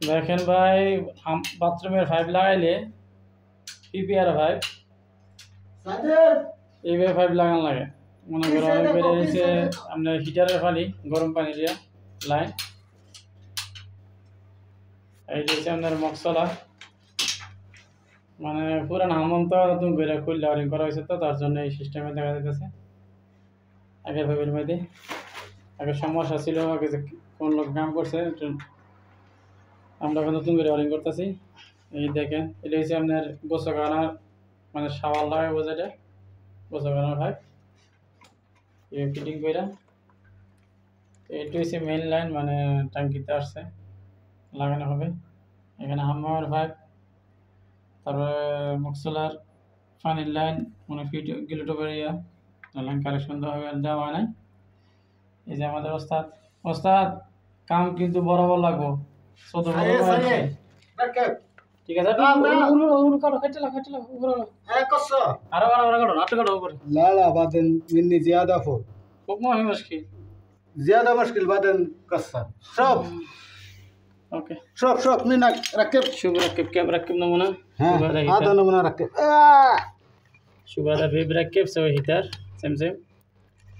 দেখেন ভাই, বাথরুমের পাইপ লাগাইলে পিপিআর পাইপ এইভাবে পাইপ লাগান লাগে। মনে করো অনেক বেড়ে রয়েছে আপনার হিটারের পানি, গরম পানি দিয়ে লাইন। এইটা হচ্ছে আপনার মশলা, মানে পুরান হামন্ত নতুন করে খুললে ওয়ারিং করা হয়েছে, তো তার জন্য এই সিস্টেমে দেখা যাইতেছে। আগের পাইপের মধ্যে আগে সমস্যা ছিল, আগে যে কোন লোক কাম করছে, আমরা নতুন করে ওয়ারিং করতেছি। এই দেখেন, এটা হচ্ছে আপনার গোসলখানার মানে শাওয়ার লাগাবো, যেটা গোসলখানার পাইপ এই ফিটিং করে। এইটা হচ্ছে মেইন লাইন, মানে ট্যাঙ্কিতে আসছে লাগানো হবে। এখানে হাম্মামের পাইপ, তারপরে মকসলার পানির লাইন, মানে ফিট গিলোটোপের লাইন কালেকশন দেওয়া হয় নাই। এই যে আমাদের ওস্তাদ, ওস্তাদ কাম কিন্তু বরাবর লাগবো, ছোট বড় ঠিক আছে। আরো কাটো নাটক কাটো উপরে لا بعدين مني زيادة فوق খুব মহি মুশকিল। زيادة مشكل بعدين كسر شوف اوكي شوف منك ركب شوف ركب كيف ركب نمونه. ها هذا نمنا ركب شوف هذا في بركب سوي هيتر سمسم،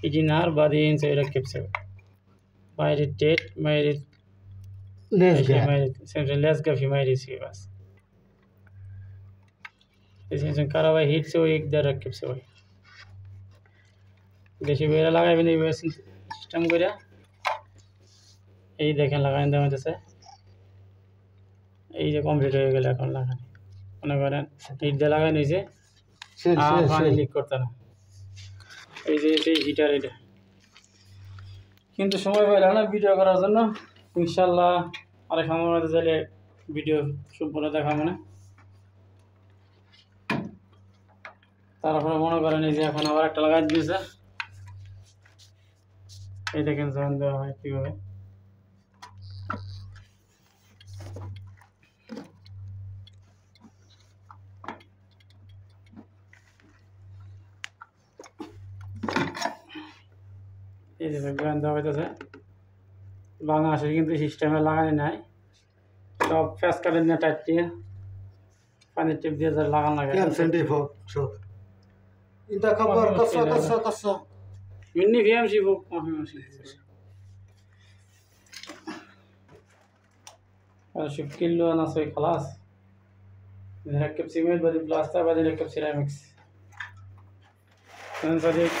يجي نار بعدين سوي ركب سوي ما يريد تيت، ما يريد لزقة ما يريد سمسم لازقة في ما يريد سوي بس. سمسم كهرباء هيت سوي يقدر ركب سوي দেশি বেড়া লাগাইবেন এইভাবে সিস্টেম করে। এই দেখেন লাগাই দেওয়া হইতেছে, এই যে কমপ্লিট হয়ে গেল। এখন লাগানি মনে করেন হিট দিয়ে লাগাই নিয়েছে, আর পানি লিক করতে না। এই যে সেই হিটার, এটা কিন্তু সময় পাইলাম না ভিডিও করার জন্য। ইনশাল্লাহ আরেক সময় মধ্যে চাইলে ভিডিও সম্পূর্ণ দেখা মানে। তারপরে মনে করেন এই যে এখন আবার একটা লাগাই দিয়েছে, এই দেখেন জয়েন দেওয়া হয় কীভাবে। এই যে জয়েন দেওয়া হইতেছে। বাংলাদেশের কিন্তু সিস্টেমে লাগাই নাই, সব ফ্যাস কাটের নিয়ে টাইট দিয়ে পানির টিপ দিয়ে লাগান লাগে। كم سنتي فوق شوف انت كبر قصة مني في امشي فوق ما في مشكلة. هذا شوف كله انا اسوي خلاص، نركب سيمنت بعدين بلاستر بعدين نركب سيراميكس. صديق